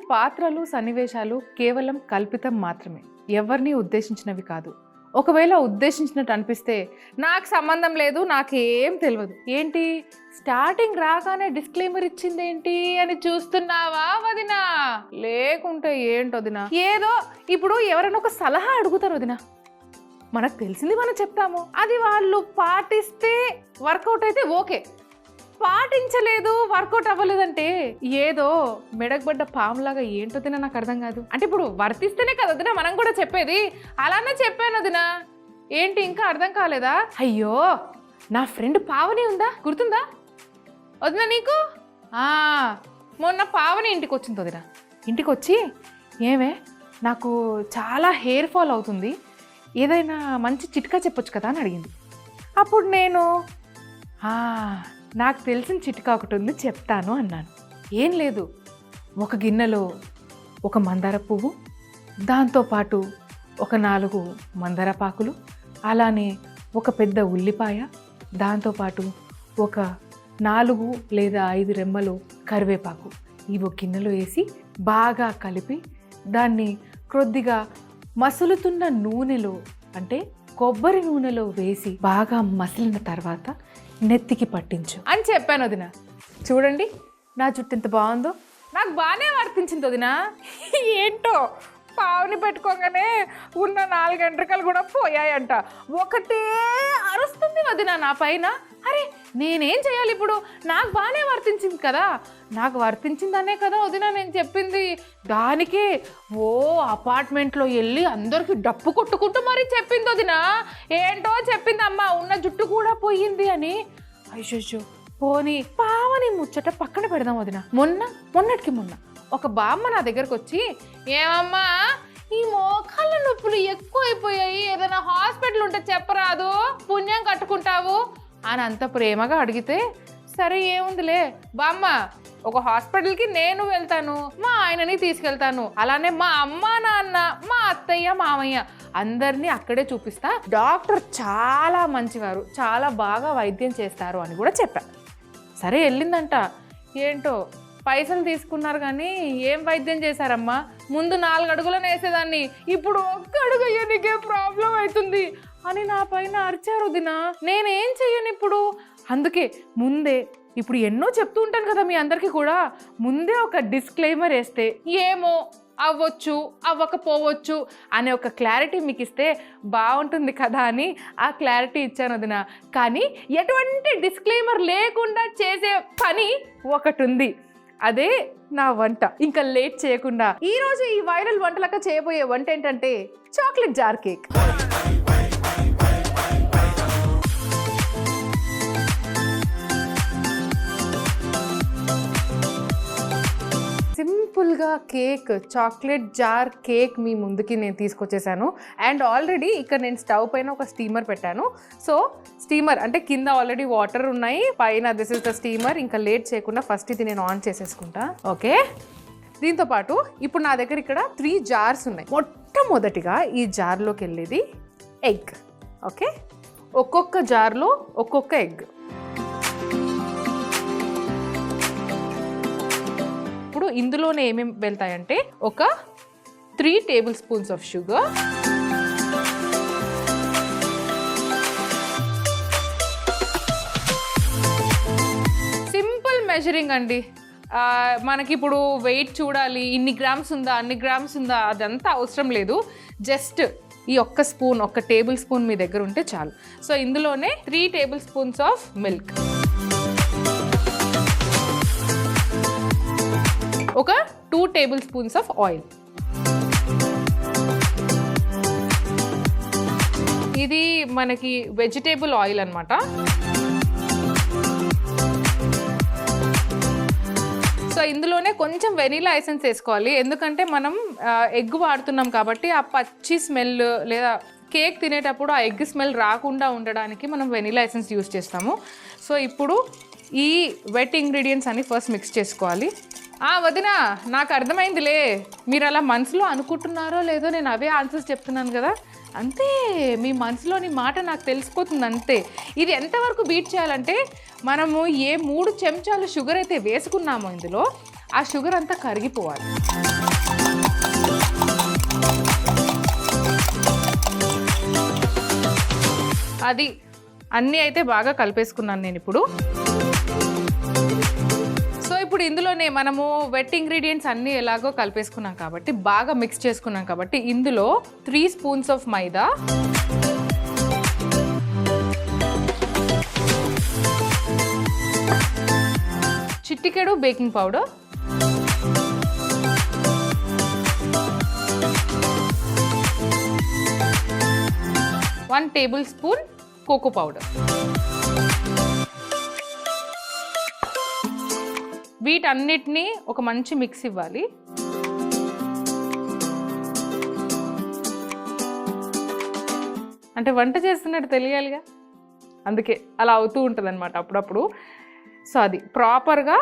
పాత్రలు సన్నివేశాలు కేవలం కల్పితం మాత్రమే, ఎవరిని ఉద్దేశించినవి కాదు. ఒకవేళ ఉద్దేశించినట్టు అనిపిస్తే నాకు సంబంధం లేదు, నాకేం తెలియదు. ఏంటి స్టార్టింగ్ రాగానే డిస్క్లైమర్ ఇచ్చిందేంటి అని చూస్తున్నావా వదినా? లేకుంటే ఏంటి వదినా? ఏదో ఇప్పుడు ఎవరైనా ఒక సలహా అడుగుతారు వదినా, మనకు తెలిసింది మనం చెప్తాము, అది వాళ్ళు పాటిస్తే వర్కౌట్ అయితే ఓకే, పాటించలేదు వర్కౌట్ అవ్వలేదంటే ఏదో మెడకబడ్డ పాములాగా ఏంటో తినా నాకు అర్థం కాదు. అంటే ఇప్పుడు వర్తిస్తేనే కదా వదినా మనం కూడా చెప్పేది, అలానే చెప్పాను వదినా. ఏంటి ఇంకా అర్థం కాలేదా? అయ్యో నా ఫ్రెండ్ పావని ఉందా, గుర్తుందా వదినా నీకు? మొన్న పావని ఇంటికి వచ్చింది వదినా. ఇంటికి వచ్చి ఏమే నాకు చాలా హెయిర్ ఫాల్ అవుతుంది, ఏదైనా మంచి చిట్కా చెప్పొచ్చు కదా అని అడిగింది. అప్పుడు నేను నాకు తెలిసిన చిట్కా ఒకటి ఉంది చెప్తాను అన్నాను. ఏం లేదు, ఒక గిన్నెలో ఒక మందార పువ్వు, దాంతోపాటు ఒక 4 మందారపాకులు, అలానే ఒక పెద్ద ఉల్లిపాయ, దాంతోపాటు ఒక 4 లేదా 5 రెమ్మలు కరివేపాకు ఇవి గిన్నెలో వేసి బాగా కలిపి దాన్ని కొద్దిగా మసులుతున్న నూనెలో అంటే కొబ్బరి నూనెలో వేసి బాగా మసిలిన తర్వాత నెత్తికి పట్టించు అని చెప్పాను వదిన. చూడండి నా జుట్టు ఎంత బాగుందో, నాకు బాగానే వర్తించింది వదిన. ఏంటో పావుని పెట్టుకోగానే ఉన్న 4 గంటలు కూడా పోయాయంట, ఒకటే అరుస్తుంది వదిన నా పైన. అరే నేనేం చేయాలి ఇప్పుడు? నాకు బాగానే వర్తించింది కదా, నాకు వర్తించిందనే కదా వదిన నేను చెప్పింది. దానికే ఓ అపార్ట్మెంట్లో వెళ్ళి అందరికి డప్పు కొట్టుకుంటూ మరీ చెప్పింది వదిన. ఏంటో చెప్పింది అమ్మ, ఉన్న జుట్టు కూడా పోయింది అని. అయ్యో పోనీ పావని ముచ్చట పక్కన పెడదాం వదిన. మొన్నటికి మొన్న ఒక బామ్మ నా దగ్గరకు వచ్చి, ఏమమ్మా ఈ మోకాళ్ళ నొప్పులు ఎక్కువైపోయాయి, ఏదైనా హాస్పిటల్ ఉంటే చెప్పరాదు, పుణ్యం కట్టుకుంటావు అని అంత ప్రేమగా అడిగితే, సరే ఏముందిలే బామ్మ, ఒక హాస్పిటల్కి నేను వెళ్తాను, మా ఆయనని తీసుకెళ్తాను, అలానే మా అమ్మ నాన్న మా అత్తయ్య మామయ్య అందరినీ అక్కడే చూపిస్తా, డాక్టర్ చాలా మంచివారు, చాలా బాగా వైద్యం చేస్తారు అని కూడా చెప్పాను. సరే వెళ్ళిందంట. ఏంటో పైసలు తీసుకున్నారు కానీ ఏం వైద్యం చేశారమ్మా? ముందు 4 అడుగులను వేసేదాన్ని, ఇప్పుడు 1 అడుగు అయ్యేందుకే ప్రాబ్లం అవుతుంది అని నా పైన అరిచారు వదినా. నేనేం చెయ్యను ఇప్పుడు? అందుకే ముందే ఇప్పుడు ఎన్నో చెప్తూ ఉంటాను కదా మీ అందరికీ కూడా, ముందే ఒక డిస్క్లైమర్ వేస్తే ఏమో అవ్వచ్చు అవ్వకపోవచ్చు అనే ఒక క్లారిటీ మీకు ఇస్తే బాగుంటుంది కదా అని ఆ క్లారిటీ ఇచ్చాను వదినా. కానీ ఎటువంటి డిస్క్లైమర్ లేకుండా చేసే పని ఒకటి ఉంది, అదే నా వంట. ఇంకా లేట్ చేయకుండా ఈరోజు ఈ వైరల్ వంటలక చేయబోయే వంట ఏంటంటే చాక్లెట్ జార్ కేక్. సింపుల్గా కేక్, చాక్లెట్ జార్ కేక్ మీ ముందుకి నేను తీసుకొచ్చేసాను. అండ్ ఆల్రెడీ ఇక్కడ నేను స్టవ్ పైన ఒక స్టీమర్ పెట్టాను. సో స్టీమర్ అంటే కింద ఆల్రెడీ వాటర్ ఉన్నాయి, పైన దిస్ ఇస్ ద స్టీమర్. ఇంకా లేట్ చేయకుండా ఫస్ట్ ఇది నేను ఆన్ చేసేసుకుంటా. ఓకే, దీంతోపాటు ఇప్పుడు నా దగ్గర ఇక్కడ 3 జార్స్ ఉన్నాయి. మొట్టమొదటిగా ఈ జార్లోకి వెళ్ళేది ఎగ్. ఓకే, ఒక్కొక్క జార్లో ఒక్కొక్క ఎగ్. ఇప్పుడు ఇందులోనే ఏమేమి వెళ్తాయంటే ఒక 3 table spoons of sugar, simple measuring అండి. మనకి ఇప్పుడు వెయిట్ చూడాలి, ఇన్ని గ్రామ్స్ ఉందా అన్ని గ్రామ్స్ ఉందా అదంతా అవసరం లేదు. జస్ట్ ఈ ఒక్క స్పూన్, ఒక టేబుల్ స్పూన్ మీ దగ్గర ఉంటే చాలు. సో ఇందులోనే 3 టేబుల్ స్పూన్స్ ఆఫ్ మిల్క్, ఒక 2 టేబుల్ స్పూన్స్ ఆఫ్ ఆయిల్. ఇది మనకి వెజిటేబుల్ ఆయిల్ అన్నమాట. సో ఇందులోనే కొంచెం వెనీలా ఎసెన్స్ వేసుకోవాలి, ఎందుకంటే మనం ఎగ్ వాడుతున్నాం కాబట్టి ఆ పచ్చి స్మెల్ లేదా కేక్ తినేటప్పుడు ఆ ఎగ్ స్మెల్ రాకుండా ఉండడానికి మనం వెనీలా ఎసెన్స్ యూస్ చేస్తాము. సో ఇప్పుడు ఈ వెట్ ఇంగ్రీడియంట్స్ అన్ని ఫస్ట్ మిక్స్ చేసుకోవాలి. వదినా నాకు అర్థమైందిలే, మీరు అలా మనసులో అనుకుంటున్నారో లేదో, నేను అవే ఆన్సర్స్ చెప్తున్నాను కదా, అంతే. మీ మనసులోని మాట నాకు తెలిసిపోతుంది అంతే. ఇది ఎంతవరకు బీట్ చేయాలంటే మనము ఏ 3 చెంచాలు షుగర్ అయితే వేసుకున్నామో ఇందులో ఆ షుగర్ అంతా కరిగిపోవాలి. అది అన్నీ అయితే బాగా కలిపేసుకున్నాను నేను ఇప్పుడు. సో ఇప్పుడు ఇందులోనే మనము వెట్ ఇంగ్రీడియంట్స్ అన్నీ ఎలాగో కలిపేసుకున్నాం కాబట్టి, బాగా మిక్స్ చేసుకున్నాం కాబట్టి, ఇందులో 3 స్పూన్స్ ఆఫ్ మైదా, చిటికెడు baking powder, one tablespoon cocoa powder. వీటన్నిటినీ ఒక మంచి మిక్స్ ఇవ్వాలి. అంటే వంట చేస్తున్నట్టు తెలియాలిగా, అందుకే అలా అవుతూ ఉంటుంది అనమాట అప్పుడప్పుడు. సో అది ప్రాపర్గా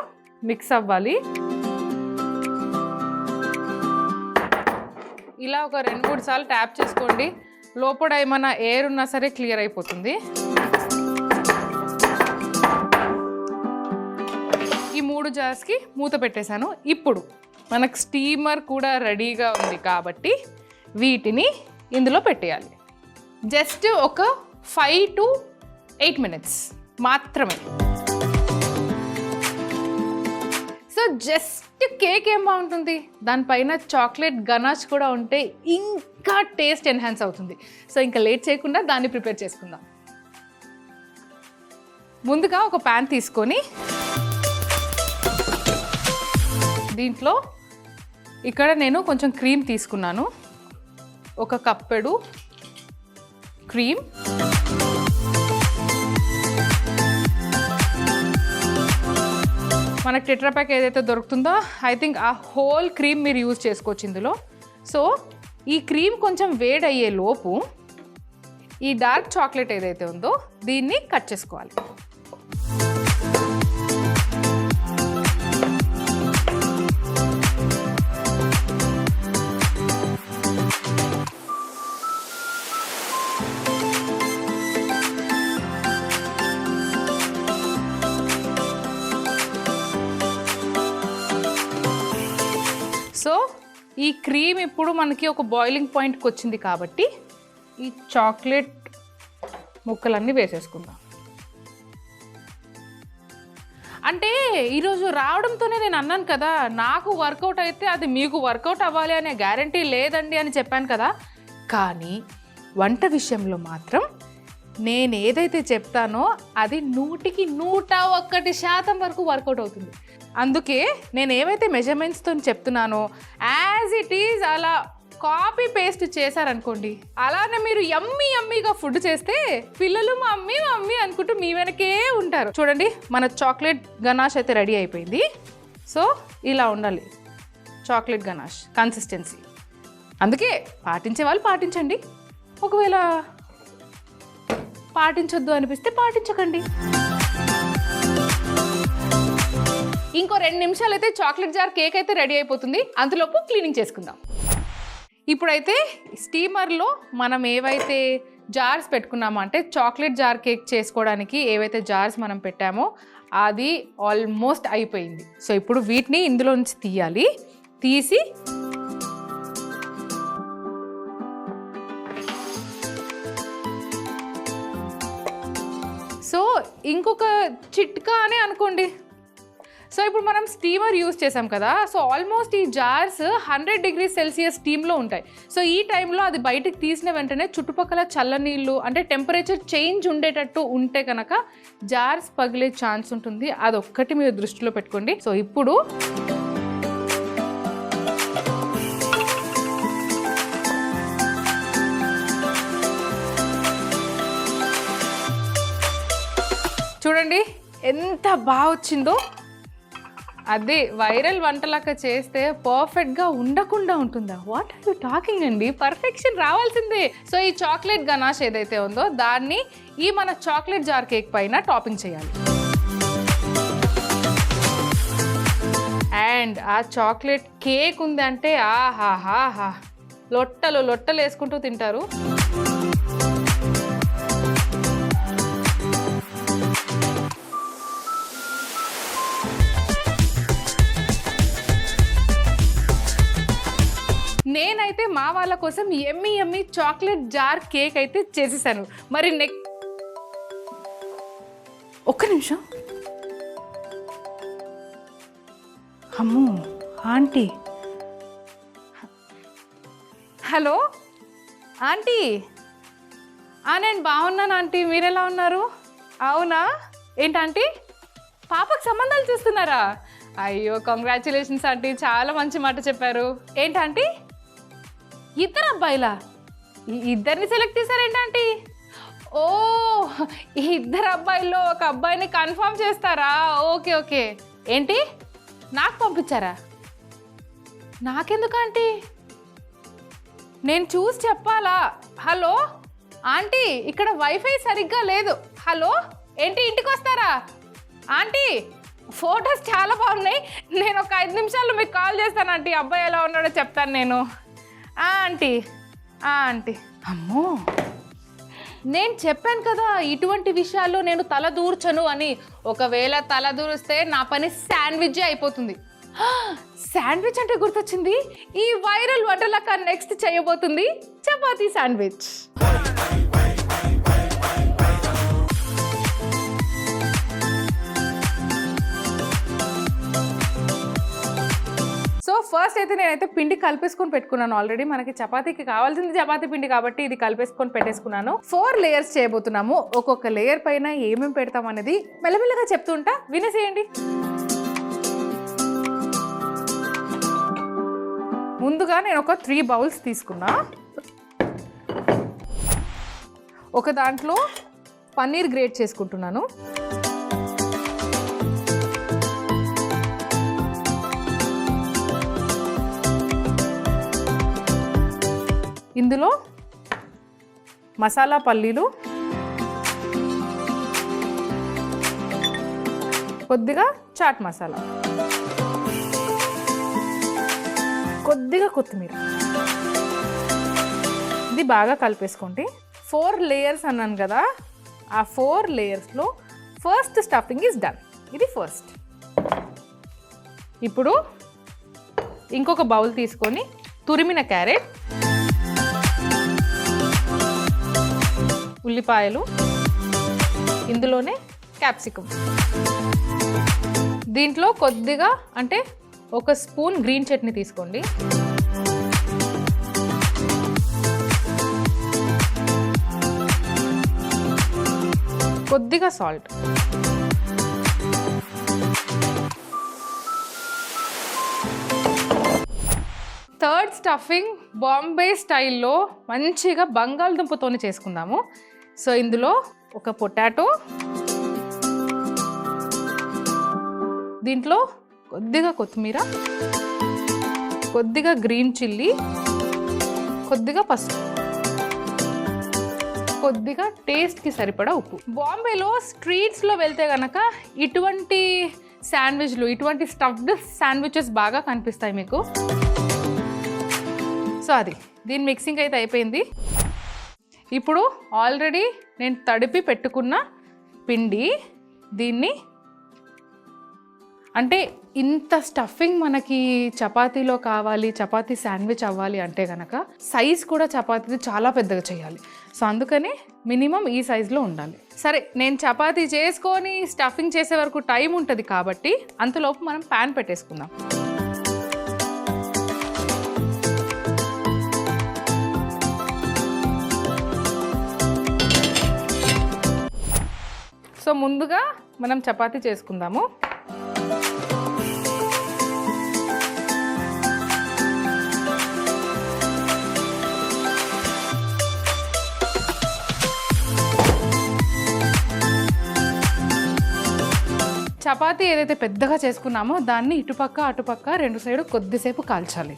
మిక్స్ అవ్వాలి. ఇలా ఒక 2-3 సార్లు ట్యాప్ చేసుకోండి. లోపల ఏమైనా ఎయిర్ ఉన్నా సరే క్లియర్ అయిపోతుంది. ఈ 3 జార్స్కి మూత పెట్టేశాను. ఇప్పుడు మనకు స్టీమర్ కూడా రెడీగా ఉంది కాబట్టి వీటిని ఇందులో పెట్టేయాలి. జస్ట్ ఒక 5 to 8 minutes మాత్రమే. సో జస్ట్ కేక్ ఏం బాగుంటుంది, దానిపైన చాక్లెట్ గనాష్ కూడా ఉంటే ఇంకా టేస్ట్ ఎన్హాన్స్ అవుతుంది. సో ఇంకా లేట్ చేయకుండా దాన్ని ప్రిపేర్ చేసుకుందాం. ముందుగా ఒక ప్యాన్ తీసుకొని దీంట్లో ఇక్కడ నేను కొంచెం క్రీమ్ తీసుకున్నాను. ఒక కప్పెడు క్రీమ్, మనకు టెట్రా ప్యాక్ ఏదైతే దొరుకుతుందో ఐ థింక్ ఆ హోల్ క్రీమ్ మీరు యూజ్ చేసుకోవచ్చు ఇందులో. సో ఈ క్రీమ్ కొంచెం వేడి అయ్యే లోపు ఈ డార్క్ చాక్లెట్ ఏదైతే ఉందో దీన్ని కట్ చేసుకోవాలి. సో ఈ క్రీమ్ ఇప్పుడు మనకి ఒక బాయిలింగ్ పాయింట్కి వచ్చింది కాబట్టి ఈ చాక్లెట్ ముక్కలన్నీ వేసేసుకుందాం. అంటే ఈరోజు రావడంతోనే నేను అన్నాను కదా, నాకు వర్కౌట్ అయితే అది మీకు వర్కౌట్ అవ్వాలి అనే గ్యారంటీ లేదండి అని చెప్పాను కదా. కానీ వంట విషయంలో మాత్రం నేను ఏదైతే చెప్తానో అది 100కి 101% వరకు వర్కౌట్ అవుతుంది. అందుకే నేను ఏవైతే మెజర్మెంట్స్తో చెప్తున్నానో యాజ్ ఇట్ ఈజ్ అలా కాపీ పేస్ట్ చేశారనుకోండి, అలానే మీరు యమ్మీగా ఫుడ్ చేస్తే పిల్లలు మమ్మీ మమ్మీ అనుకుంటూ మీ వెనకే ఉంటారు. చూడండి, మన చాక్లెట్ గనాష్ అయితే రెడీ అయిపోయింది. సో ఇలా ఉండాలి చాక్లెట్ గనాష్ కన్సిస్టెన్సీ. అందుకే పాటించే వాళ్ళు పాటించండి, ఒకవేళ పాటించొద్దు అనిపిస్తే పాటించకండి. ఇంకో 2 నిమిషాలు అయితే చాక్లెట్ జార్ కేక్ అయితే రెడీ అయిపోతుంది. అంతలోపు క్లీనింగ్ చేసుకుందాం. ఇప్పుడైతే స్టీమర్లో మనం ఏవైతే జార్స్ పెట్టుకున్నామో, అంటే చాక్లెట్ జార్ కేక్ చేసుకోవడానికి ఏవైతే జార్స్ మనం పెట్టామో అది ఆల్మోస్ట్ అయిపోయింది. సో ఇప్పుడు వీటిని ఇందులో నుంచి తీయాలి. తీసి సో ఇంకొక చిట్కా అని అనుకోండి. సో ఇప్పుడు మనం స్టీమర్ యూస్ చేసాం కదా, సో ఆల్మోస్ట్ ఈ జార్స్ 100 degrees Celsius స్టీమ్లో ఉంటాయి. సో ఈ టైంలో అది బయటికి తీసిన వెంటనే చుట్టుపక్కల చల్లనీళ్ళు అంటే టెంపరేచర్ చేంజ్ ఉండేటట్టు ఉంటే కనుక జార్స్ పగిలే ఛాన్స్ ఉంటుంది. అదొక్కటి మీరు దృష్టిలో పెట్టుకోండి. సో ఇప్పుడు చూడండి ఎంత బాగా వచ్చిందో. అదే వైరల్ వంటలాగా చేస్తే పర్ఫెక్ట్గా ఉండకుండా ఉంటుందా? వాట్ ఆర్ యూ టాకింగ్ అండి, పర్ఫెక్షన్ రావాల్సిందే. సో ఈ చాక్లెట్ గనాష్ ఏదైతే ఉందో దాన్ని ఈ మన చాక్లెట్ జార్ కేక్ పైన టాపింగ్ చేయాలి. అండ్ ఆ చాక్లెట్ కేక్ ఉందంటే ఆహాహా, లొట్టలు వేసుకుంటూ తింటారు. నేనైతే మా వాళ్ళ కోసం ఎమ్మి చాక్లెట్ జార్ కేక్ అయితే చేసేసాను. మరి ఒక్క నిమిషం. అమ్మో ఆంటీ. Hello aunty. నేను బాగున్నాను ఆంటీ, మీరెలా ఉన్నారు? అవునా, ఏంటంటీ పాపకు సంబంధాలు చూస్తున్నారా? అయ్యో కంగ్రాచులేషన్స్ ఆంటీ, చాలా మంచి మాట చెప్పారు. ఏంటంటీ ఇద్దరు అబ్బాయిలా? ఇద్దరిని సెలెక్ట్ చేశారేంటంటీ? ఓ, ఈ ఇద్దరు అబ్బాయిల్లో ఒక అబ్బాయిని కన్ఫర్మ్ చేస్తారా? Okay okay. ఏంటి నాకు పంపించారా? నాకెందుకు ఆంటీ? నేను చూసి చెప్పాలా? హలో ఆంటీ, ఇక్కడ వైఫై సరిగ్గా లేదు. హలో ఏంటి, ఇంటికి వస్తారా? ఆంటీ ఫొటోస్ చాలా బాగున్నాయి, నేను ఒక 5 నిమిషాల్లో మీకు కాల్ చేస్తాను ఆంటీ. అబ్బాయి ఎలా ఉన్నాడో చెప్తాను నేను. Aunty aunty. అమ్మో, నేను చెప్పాను కదా ఇటువంటి విషయాల్లో నేను తల దూర్చను అని. ఒకవేళ తల దూరిస్తే నా పని శాండ్విచ్ అయిపోతుంది. శాండ్విచ్ అంటే గుర్తొచ్చింది, ఈ వైరల్ వంటలక్క నెక్స్ట్ చేయబోతుంది చపాతీ శాండ్విచ్. సో ఫస్ట్ అయితే నేనైతే పిండి కలిపేసుకొని పెట్టుకున్నాను ఆల్రెడీ. మనకి చపాతీకి కావాల్సింది చపాతీ పిండి కాబట్టి ఇది కలిపేసుకొని పెట్టేసుకున్నాను. 4 లేయర్స్ చేయబోతున్నాము. ఒక్కొక్క లేయర్ పైన ఏమేమి పెడతాం అనేది మెల్లమెల్లగా చెప్తుంటా, వినేసేయండి. ముందుగా నేను ఒక 3 బౌల్స్ తీసుకున్నా. ఒక దాంట్లో పన్నీర్ గ్రేట్ చేసుకుంటున్నాను. ఇందులో మసాలా పల్లీలు, కొద్దిగా చాట్ మసాలా, కొద్దిగా కొత్తిమీర. ఇది బాగా కలిపేసుకోండి. 4 లేయర్స్ అన్నాను కదా, ఆ 4 లేయర్స్లో ఫస్ట్ స్టఫింగ్ ఈజ్ డన్. ఇది ఫస్ట్. ఇప్పుడు ఇంకొక బౌల్ తీసుకొని తురిమిన క్యారెట్, ఉల్లిపాయలు, ఇందులోనే క్యాప్సికమ్, దీంట్లో కొద్దిగా అంటే 1 స్పూన్ గ్రీన్ చట్నీ తీసుకోండి. కొద్దిగా సాల్ట్, థర్డ్ స్టఫింగ్ బాంబే స్టైల్లో మంచిగా బంగాళదుంపతోనే చేసుకుందాము. సో ఇందులో ఒక పొటాటో, దీంట్లో కొద్దిగా కొత్తిమీర, కొద్దిగా గ్రీన్ చిల్లీ, కొద్దిగా పసుపు, కొద్దిగా టేస్ట్కి సరిపడా ఉప్పు. బాంబేలో స్ట్రీట్స్లో వెళ్తే కనుక ఇటువంటి శాండ్విచ్లు, ఇటువంటి స్టఫ్డ్ శాండ్విచెస్ బాగా కనిపిస్తాయి మీకు. సో అది దీని మిక్సింగ్ అయితే అయిపోయింది. ఇప్పుడు ఆల్రెడీ నేను తడిపి పెట్టుకున్న పిండి, దీన్ని అంటే ఇంత స్టఫింగ్ మనకి చపాతీలో కావాలి, చపాతీ శాండ్విచ్ అవ్వాలి అంటే కనుక సైజ్ కూడా చపాతీది చాలా పెద్దగా చేయాలి. సో అందుకని మినిమం ఈ సైజులో ఉండాలి. సరే, నేను చపాతీ చేసుకొని స్టఫింగ్ చేసే వరకు టైం ఉంటుంది కాబట్టి అంతలోపు మనం ప్యాన్ పెట్టేసుకుందాం. సో ముందుగా మనం చపాతీ చేసుకుందాము. చపాతీ ఏదైతే పెద్దగా చేసుకున్నామో దాన్ని ఇటుపక్క అటుపక్క 2 సైడు కొద్దిసేపు కాల్చాలి.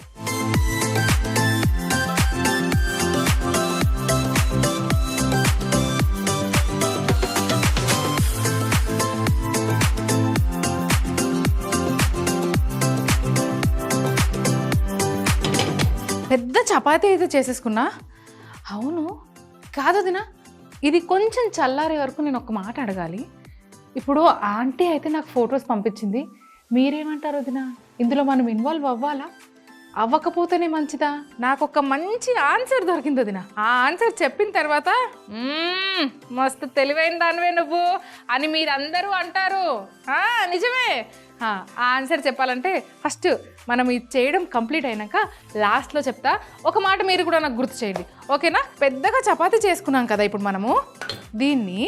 పెద్ద చపాతీ అయితే చేసేసుకున్నా. అవును కాదు వదినా, ఇది కొంచెం చల్లారే వరకు నేను ఒక మాట అడగాలి. ఇప్పుడు ఆంటీ అయితే నాకు ఫొటోస్ పంపించింది, మీరేమంటారు వదినా? ఇందులో మనం ఇన్వాల్వ్ అవ్వాలా? అవ్వకపోతేనే మంచిదా? నాకు ఒక మంచి ఆన్సర్ దొరికింది వదిన. ఆ ఆన్సర్ చెప్పిన తర్వాత మస్తు తెలివైన దానివే నువ్వు అని మీరందరూ అంటారు. నిజమే. ఆ ఆన్సర్ చెప్పాలంటే ఫస్ట్ మనం ఇది చేయడం కంప్లీట్ అయినాక లాస్ట్లో చెప్తా. ఒక మాట మీరు కూడా నాకు గుర్తు చేయండి, ఓకేనా? పెద్దగా చపాతీ చేసుకున్నాం కదా, ఇప్పుడు మనము దీన్ని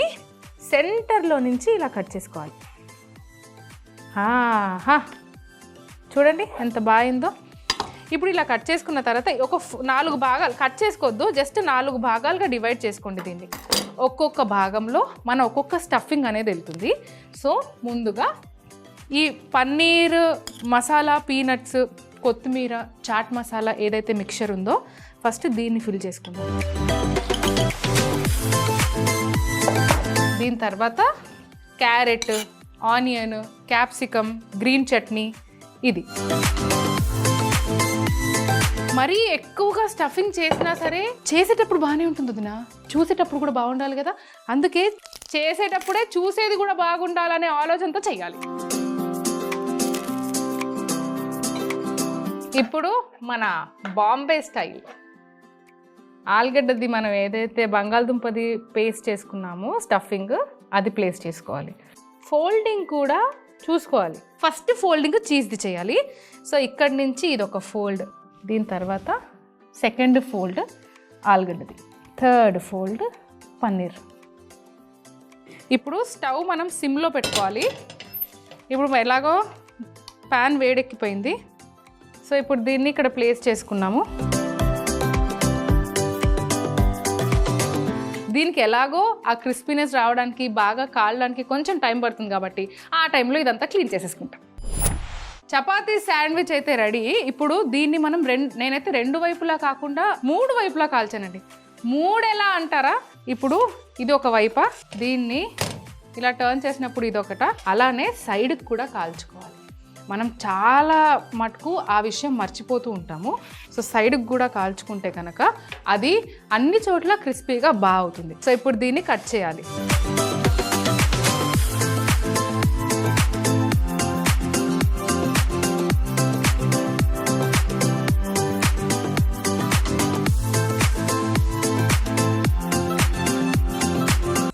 సెంటర్లో నుంచి ఇలా కట్ చేసుకోవాలి. చూడండి ఎంత బాగుందో. ఇప్పుడు ఇలా కట్ చేసుకున్న తర్వాత ఒక 4 భాగాలు కట్ చేసుకోవద్దు, జస్ట్ 4 భాగాలుగా డివైడ్ చేసుకోండి. దీన్ని ఒక్కొక్క భాగంలో మన ఒక్కొక్క స్టఫింగ్ అనేది వెళ్తుంది. సో ముందుగా ఈ పన్నీర్ మసాలా, పీనట్స్, కొత్తిమీర, చాట్ మసాలా ఏదైతే మిక్చర్ ఉందో ఫస్ట్ దీన్ని ఫిల్ చేసుకుందాం. దీని తర్వాత carrot, onion, capsicum, green chutney. ఇది మరీ ఎక్కువగా స్టఫింగ్ చేసినా సరే చేసేటప్పుడు బాగానే ఉంటుంది వదినా, చూసేటప్పుడు కూడా బాగుండాలి కదా. అందుకే చేసేటప్పుడే చూసేది కూడా బాగుండాలనే ఆలోచనతో చెయ్యాలి. ఇప్పుడు మన బాంబే స్టైల్ ఆలుగడ్డది మనం ఏదైతే బంగాళదుంపది పేస్ట్ చేసుకున్నామో స్టఫింగ్, అది ప్లేస్ చేసుకోవాలి. ఫోల్డింగ్ కూడా చూసుకోవాలి. ఫస్ట్ ఫోల్డింగ్ చీజ్ది చేయాలి. సో ఇక్కడి నుంచి ఇది ఒక ఫోల్డ్, దీని తర్వాత సెకండ్ ఫోల్డ్ ఆలుగడ్డది, థర్డ్ ఫోల్డ్ పన్నీర్. ఇప్పుడు స్టవ్ మనం సిమ్లో పెట్టుకోవాలి. ఇప్పుడు ఎలాగో ప్యాన్ వేడెక్కిపోయింది. సో ఇప్పుడు దీన్ని ఇక్కడ ప్లేస్ చేసుకున్నాము. దీనికి ఎలాగో ఆ క్రిస్పీనెస్ రావడానికి, బాగా కాలడానికి కొంచెం టైం పడుతుంది కాబట్టి ఆ టైంలో ఇదంతా క్లీన్ చేసేసుకుంటాం. చపాతీ శాండ్విచ్ అయితే రెడీ. ఇప్పుడు దీన్ని మనం నేనైతే 2 వైపులా కాకుండా 3 వైపులా కాల్చానండి. 3 ఎలా అంటారా? ఇప్పుడు ఇది ఒక వైపా, దీన్ని ఇలా టర్న్ చేసినప్పుడు ఇదొకట, అలానే సైడ్కి కూడా కాల్చుకోవాలి. మనం చాలా మటుకు ఆ విషయం మర్చిపోతూ ఉంటాము. సో సైడ్కి కూడా కాల్చుకుంటే కనుక అది అన్ని చోట్ల క్రిస్పీగా బాగా అవుతుంది. సో ఇప్పుడు దీన్ని కట్ చేయాలి.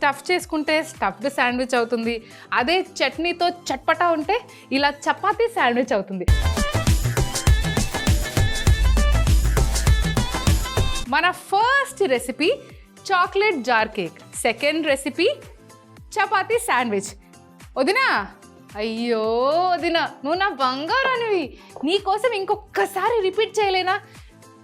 స్టఫ్ చేసుకుంటే స్టఫ్డ్ శాండ్విచ్ అవుతుంది. అదే చట్నీతో చట్పటా ఉంటే ఇలా చపాతీ శాండ్విచ్ అవుతుంది. మన first recipe chocolate jar cake, second recipe chapati sandwich. వదినా, అయ్యో వదినా, నువ్వు నా బంగారానివి. నీకోసం ఇంకొకసారి రిపీట్ చేయలేనా?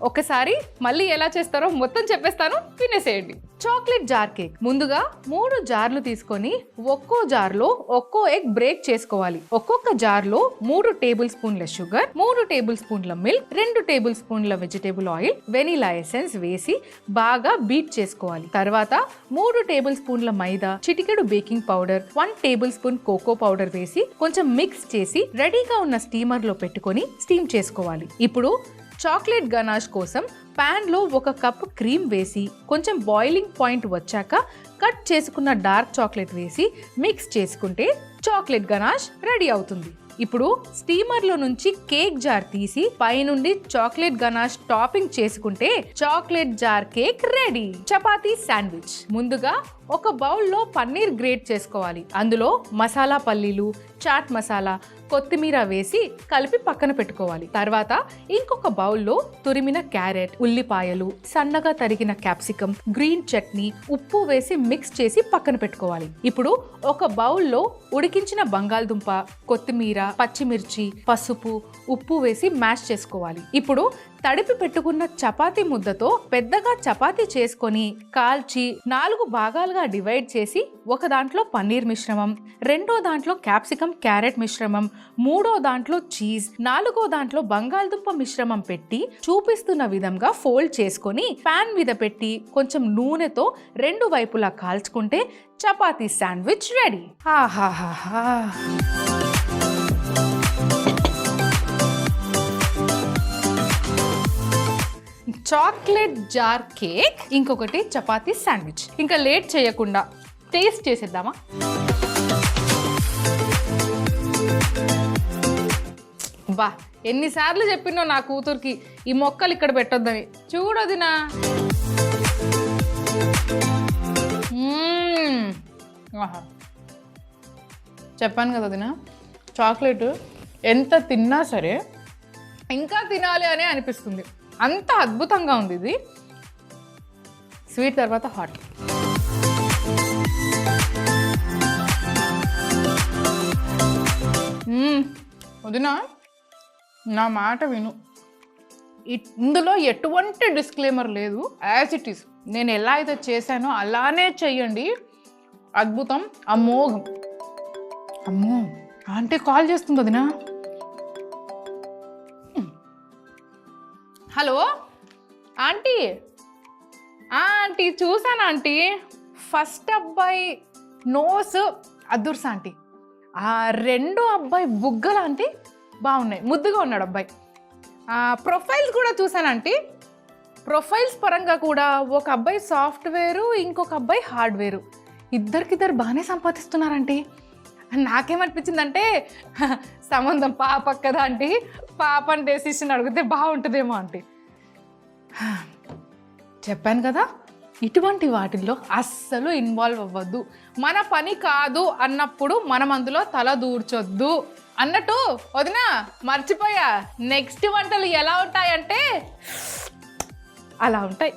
ఒకసారి మళ్ళీ ఎలా చేస్తారో మొత్తం చెప్పేస్తాను, వినేసేయండి. చాక్లెట్ జార్ కేక్ ముందుగా 3 జార్లు తీసుకొని ఒక్కో జార్లో ఒక్కో ఎగ్ బ్రేక్ చేసుకోవాలి. ఒక్కొక్క జార్లో 3 టేబుల్ స్పూన్ల షుగర్, 3 టేబుల్ స్పూన్ల మిల్క్, 2 టేబుల్ స్పూన్ల వెజిటేబుల్ ఆయిల్, వెనిలా ఎసెన్స్ వేసి బాగా బీట్ చేసుకోవాలి. తర్వాత 3 టేబుల్ స్పూన్ల మైదా, చిటికెడు baking powder, 1 tablespoon cocoa powder వేసి కొంచెం మిక్స్ చేసి రెడీగా ఉన్న స్టీమర్ లో పెట్టుకొని స్టీమ్ చేసుకోవాలి. ఇప్పుడు చాక్లెట్ గనాష్ కోసం ప్యాన్లో 1 కప్ క్రీమ్ వేసి కొంచెం బాయిలింగ్ పాయింట్ వచ్చాక కట్ చేసుకున్న డార్క్ చాక్లెట్ వేసి మిక్స్ చేసుకుంటే చాక్లెట్ గనాష్ రెడీ అవుతుంది. ఇప్పుడు స్టీమర్లో నుంచి కేక్ జార్ తీసి పైనుండి చాక్లెట్ గనాష్ టాపింగ్ చేసుకుంటే chocolate jar cake ready. Chapati sandwich ముందుగా ఒక బౌల్లో పన్నీర్ గ్రేట్ చేసుకోవాలి. అందులో మసాలా పల్లీలు, చాట్ మసాలా, కొత్తిమీర వేసి కలిపి పక్కన పెట్టుకోవాలి. తర్వాత ఇంకొక బౌల్లో తురిమిన క్యారెట్, ఉల్లిపాయలు, సన్నగా తరిగిన క్యాప్సికమ్, గ్రీన్ చట్నీ, ఉప్పు వేసి మిక్స్ చేసి పక్కన పెట్టుకోవాలి. ఇప్పుడు ఒక బౌల్లో ఉడికించిన బంగాళదుంప, కొత్తిమీర, పచ్చిమిర్చి, పసుపు, ఉప్పు వేసి మ్యాష్ చేసుకోవాలి. ఇప్పుడు తడిపి పెట్టుకున్న చపాతీ ముద్దతో పెద్దగా చపాతీ చేసుకొని కాల్చి 4 భాగాలుగా డివైడ్ చేసి ఒక దాంట్లో పన్నీర్ మిశ్రమం, రెండో దాంట్లో క్యాప్సికమ్ క్యారెట్ మిశ్రమం, మూడో దాంట్లో చీజ్, 4వ దాంట్లో బంగాళదుంప మిశ్రమం పెట్టి చూపిస్తున్న విధంగా ఫోల్డ్ చేసుకొని పాన్ మీద పెట్టి కొంచెం నూనెతో 2 వైపులా కాల్చుకుంటే చపాతీ శాండ్విచ్ రెడీ. ఆహాహాహా. చాక్లెట్ జార్ కేక్, ఇంకొకటి చపాతీ శాండ్విచ్. ఇంకా లేట్ చేయకుండా టేస్ట్ చేసేద్దామా? అబ్బా ఎన్నిసార్లు చెప్పినో నా కూతురికి ఈ మొక్కలు ఇక్కడ పెట్టొద్దని. చూడొదినా. ఆహా చెప్పాను కదా వదినా, చాక్లెట్ ఎంత తిన్నా సరే ఇంకా తినాలి అని అనిపిస్తుంది. అంత అద్భుతంగా ఉంది ఇది. స్వీట్ తర్వాత హాట్. వదినా నా మాట విను, ఇందులో ఎటువంటి డిస్క్లైమర్ లేదు. యాజ్ ఇట్ ఈస్ నేను ఎలా అయితే చేశానో అలానే చెయ్యండి. అద్భుతం, అమోఘం. అమ్మో ఆంటీ కాల్ చేస్తుంది వదినా. Hello aunty. ఆంటీ చూసాను ఆంటీ, ఫస్ట్ అబ్బాయి నోస్ అదుర్స్ ఆంటీ, ఆ రెండో అబ్బాయి బుగ్గలు ఆంటీ బాగున్నాయి, ముద్దుగా ఉన్నాడు అబ్బాయి. ప్రొఫైల్స్ కూడా చూసాను ఆంటీ. ప్రొఫైల్స్ పరంగా కూడా ఒక అబ్బాయి సాఫ్ట్వేరు, ఇంకొక అబ్బాయి హార్డ్వేరు. ఇద్దరికిద్దరు బాగానే సంపాదిస్తున్నారంటీ. నాకేమనిపించిందంటే సంబంధం పాప కదా ఆంటీ, పాపని డెసిషన్ అడిగితే బాగుంటుందేమో ఆంటీ. చెప్పాను కదా ఇటువంటి వాటిల్లో అస్సలు ఇన్వాల్వ్ అవ్వద్దు. మన పని కాదు అన్నప్పుడు మనం అందులో తల దూర్చొద్దు. అన్నట్టు వదినా మర్చిపోయా, నెక్స్ట్ వంటలు ఎలా ఉంటాయంటే అలా ఉంటాయి.